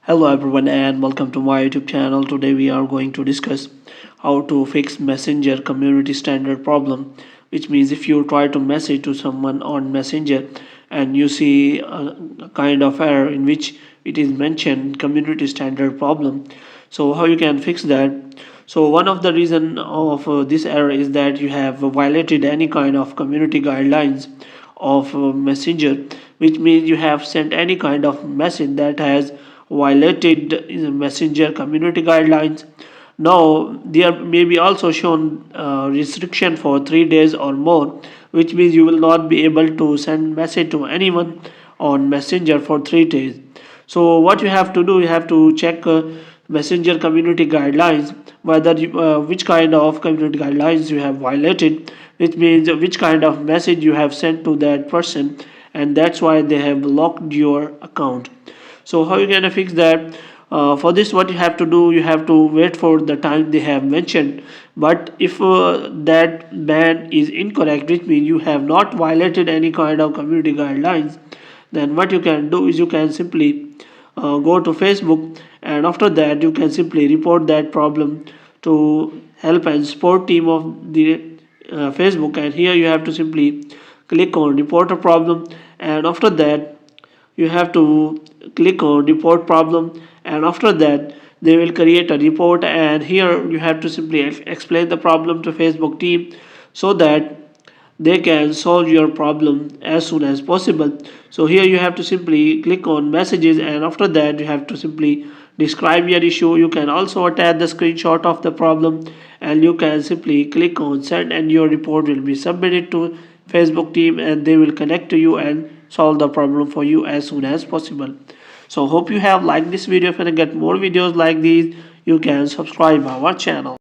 Hello everyone and welcome to my YouTube channel. Today we are going to discuss how to fix Messenger community standard problem, which means if you try to message to someone on Messenger and you see a kind of error in which it is mentioned community standard problem, so how you can fix that. So one of the reason of this error is that you have violated any kind of community guidelines of Messenger, which means you have sent any kind of message that has violated Messenger community guidelines. Now there may be also shown restriction for 3 days or more, which means you will not be able to send message to anyone on Messenger for 3 days. So what you have to do, you have to check Messenger community guidelines, whether which kind of community guidelines you have violated, which means which kind of message you have sent to that person, and that's why they have blocked your account. So how you gonna fix that? For this, what you have to do, you have to wait for the time they have mentioned. But if that ban is incorrect, which means you have not violated any kind of community guidelines, then what you can do is you can simply go to Facebook, and after that you can simply report that problem to help and support team of the Facebook. And here you have to simply click on report a problem, and after that you have to click on report problem, and after that they will create a report, and here you have to simply explain the problem to Facebook team so that they can solve your problem as soon as possible. So here you have to simply click on messages, and after that you have to simply describe your issue. You can also attach the screenshot of the problem, and you can simply click on send, and your report will be submitted to Facebook team, and they will connect to you and solve the problem for you as soon as possible. So hope you have liked this video. If you get more videos like these, you can subscribe our channel.